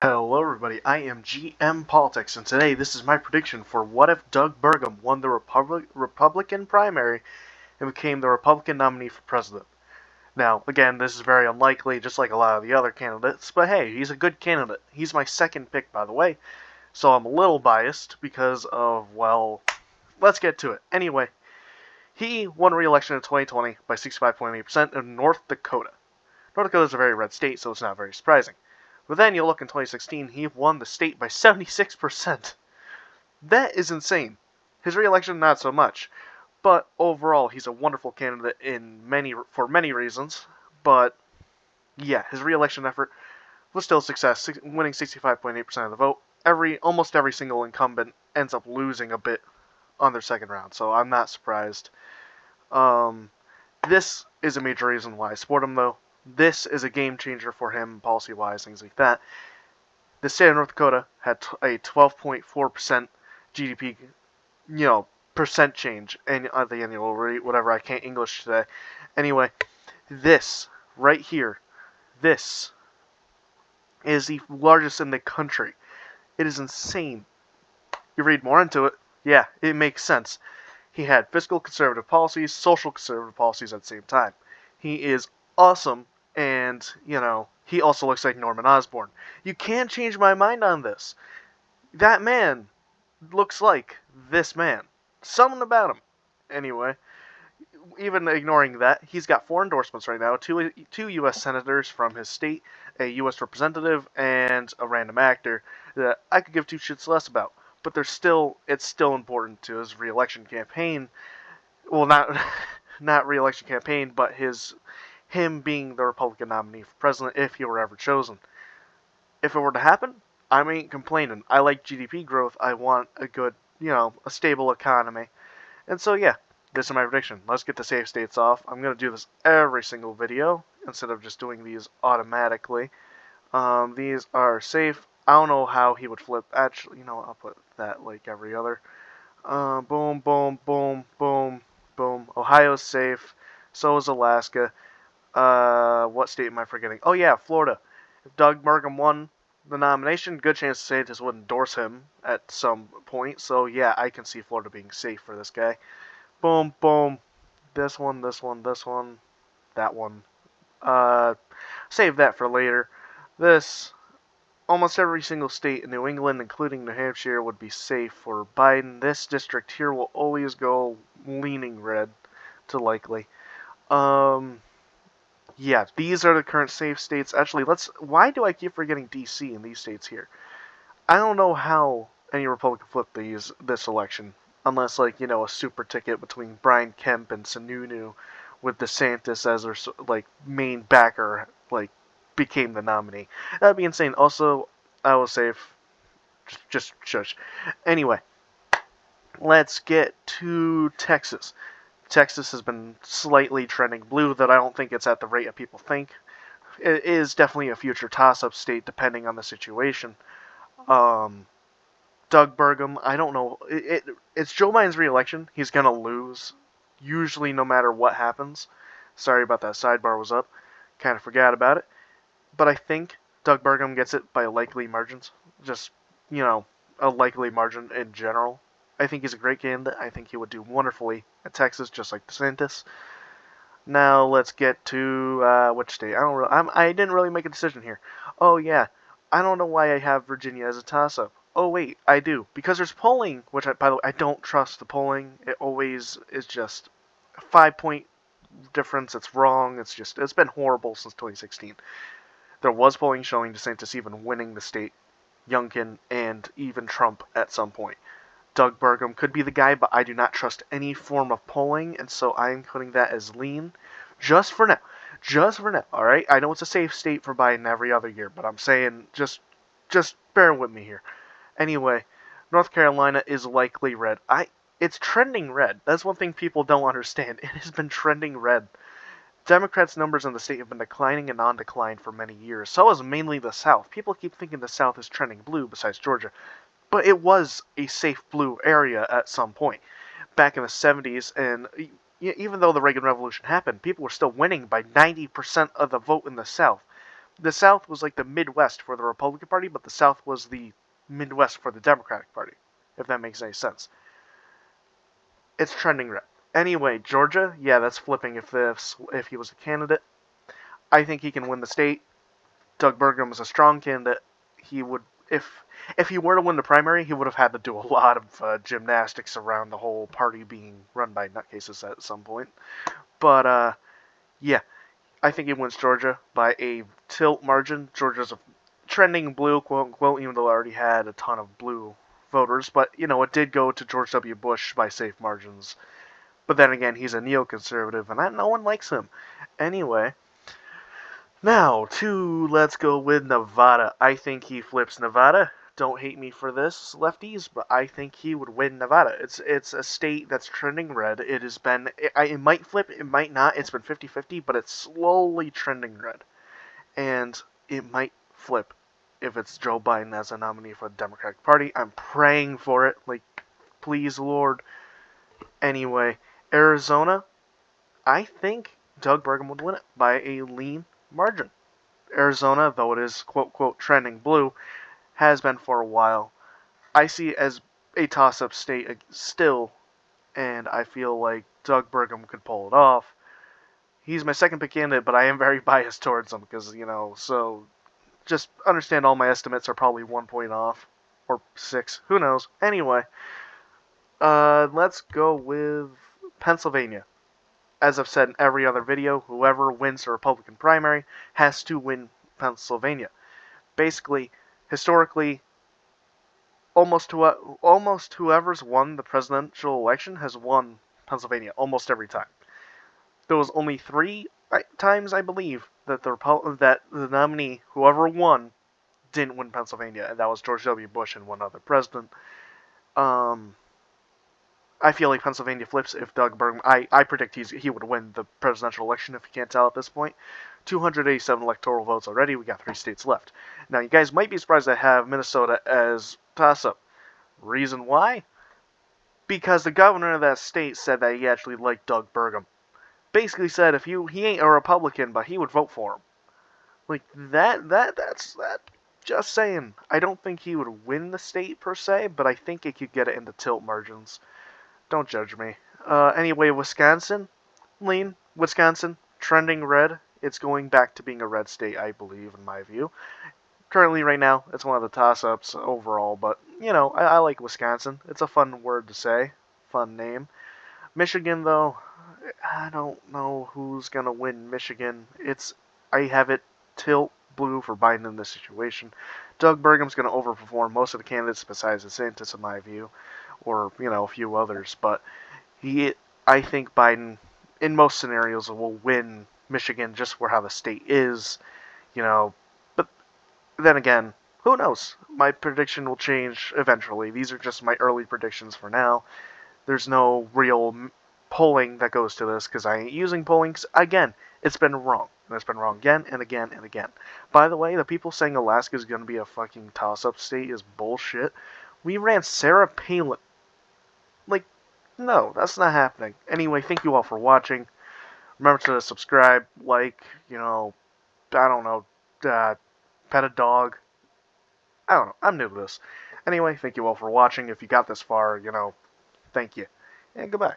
Hello everybody, I am GM Politics, and today this is my prediction for what if Doug Burgum won the Republican primary and became the Republican nominee for president. Now, again, this is very unlikely, just like a lot of the other candidates, but hey, he's a good candidate. He's my second pick, by the way, so I'm a little biased because of, well, let's get to it. Anyway, he won re-election in 2020 by 65.8% in North Dakota. North Dakota is a very red state, so it's not very surprising. But then you look in 2016, he won the state by 76%. That is insane. His re-election, not so much. But overall, he's a wonderful candidate for many reasons. But yeah, his re-election effort was still a success, winning 65.8% of the vote. Almost every single incumbent ends up losing a bit on their second round, so I'm not surprised. This is a major reason why I support him, though. This is a game changer for him, policy-wise, things like that. The state of North Dakota had a 12.4% GDP, percent change and the annual rate, whatever. I can't English today. Anyway, this right here, this is the largest in the country. It is insane. You read more into it, yeah, it makes sense. He had fiscal conservative policies, social conservative policies at the same time. He is awesome, and, he also looks like Norman Osborn. You can't change my mind on this. That man looks like this man. Something about him. Anyway, even ignoring that, he's got 4 endorsements right now. Two U.S. senators from his state, a U.S. representative, and a random actor that I could give two shits less about. But it's still important to his re-election campaign. Well, not re-election campaign, but him being the Republican nominee for president if he were ever chosen. If it were to happen, I ain't complaining. I like GDP growth. I want a good, a stable economy. And so, yeah, this is my prediction. Let's get the safe states off. I'm going to do this every single video instead of just doing these automatically. These are safe. I don't know how he would flip. Actually, I'll put that like every other. Boom, boom, boom, boom, boom. Ohio's safe. So is Alaska. What state am I forgetting? Oh, yeah, Florida. If Doug Burgum won the nomination, good chance DeSantis would endorse him at some point. So, yeah, I can see Florida being safe for this guy. Boom, boom. This one, this one, this one, that one. Save that for later. Almost every single state in New England, including New Hampshire, would be safe for Biden. This district here will always go leaning red to likely. Yeah, these are the current safe states. Actually, why do I keep forgetting DC in these states here? I don't know how any Republican flipped this election, unless, a super ticket between Brian Kemp and Sununu with DeSantis as their, main backer, became the nominee. That'd be insane. Also, I will save. Just shush. Anyway, let's get to Texas. Texas has been slightly trending blue, that I don't think it's at the rate of people think. It is definitely a future toss-up state, depending on the situation. Doug Burgum, I don't know. It's Joe Biden's re-election. He's going to lose, usually no matter what happens. Sorry about that, sidebar was up. Kind of forgot about it. But I think Doug Burgum gets it by likely margins. Just, a likely margin in general. I think he's a great candidate. I think he would do wonderfully at Texas, just like DeSantis. Now let's get to which state. I didn't really make a decision here. Oh yeah, I don't know why I have Virginia as a toss-up. Oh wait, I do, because there's polling, which by the way, I don't trust the polling. It always is just a 5-point difference. It's wrong. It's been horrible since 2016. There was polling showing DeSantis even winning the state, Youngkin, and even Trump at some point. Doug Burgum could be the guy, but I do not trust any form of polling, and so I'm putting that as lean, just for now. Just for now, alright? I know it's a safe state for Biden every other year, but I'm saying just bear with me here. Anyway, North Carolina is likely red. It's trending red. That's one thing people don't understand. It has been trending red. Democrats' numbers in the state have been declining and on decline for many years. So is mainly the South. People keep thinking the South is trending blue, besides Georgia. But it was a safe blue area at some point. Back in the 70s, and even though the Reagan Revolution happened, people were still winning by 90% of the vote in the South. The South was like the Midwest for the Republican Party, but the South was the Midwest for the Democratic Party, if that makes any sense. It's trending red. Anyway, Georgia, yeah, that's flipping if he was a candidate. I think he can win the state. Doug Burgum is a strong candidate. He would, if he were to win the primary, he would have had to do a lot of gymnastics around the whole party being run by nutcases at some point. But yeah, I think he wins Georgia by a tilt margin. Georgia's a trending blue, quote unquote, even though it already had a ton of blue voters. But, it did go to George W. Bush by safe margins. But then again, he's a neoconservative, and no one likes him. Anyway, now, let's go with Nevada. I think he flips Nevada. Don't hate me for this, lefties, but I think he would win Nevada. It's a state that's trending red. It has been, it might flip, it might not. It's been 50-50, but it's slowly trending red. And it might flip if it's Joe Biden as a nominee for the Democratic Party. I'm praying for it. Like, please, Lord. Anyway, Arizona, I think Doug Burgum would win it by a lean margin. Arizona, though it is quote-quote trending blue, has been for a while. I see it as a toss-up state still, and I feel like Doug Burgum could pull it off. He's my second pick candidate, but I am very biased towards him because, so just understand all my estimates are probably 1 point off, or 6, who knows. Anyway, let's go with Pennsylvania. As I've said in every other video, whoever wins the Republican primary has to win Pennsylvania. Basically, historically, almost whoever's won the presidential election has won Pennsylvania almost every time. There was only 3 times, I believe, that the nominee, whoever won, didn't win Pennsylvania, and that was George W. Bush and one other president. I feel like Pennsylvania flips if Doug Burgum. I predict he would win the presidential election if you can't tell at this point. 287 electoral votes already. We got 3 states left. Now, you guys might be surprised I have Minnesota as toss-up. Reason why? Because the governor of that state said that he actually liked Doug Burgum. Basically said if he ain't a Republican, but he would vote for him. Like that's just saying. I don't think he would win the state per se, but I think he could get it into tilt margins. Don't judge me. Anyway, Wisconsin, lean. Wisconsin, trending red. It's going back to being a red state, I believe, in my view. Currently, right now, it's one of the toss-ups overall, but, I like Wisconsin. It's a fun word to say. Fun name. Michigan, though, I don't know who's going to win Michigan. I have it tilt blue for Biden in this situation. Doug Burgum's going to overperform most of the candidates besides DeSantis, in my view, or, a few others, but I think Biden, in most scenarios, will win Michigan just for how the state is, but then again, who knows? My prediction will change eventually. These are just my early predictions for now. There's no real polling that goes to this because I ain't using polling. Again, it's been wrong. And it's been wrong again and again and again. By the way, the people saying Alaska is going to be a fucking toss-up state is bullshit. We ran Sarah Palin. Like, no, that's not happening. Anyway, thank you all for watching. Remember to subscribe, like, I don't know, pet a dog. I don't know. I'm new to this. Anyway, thank you all for watching. If you got this far, thank you. And goodbye.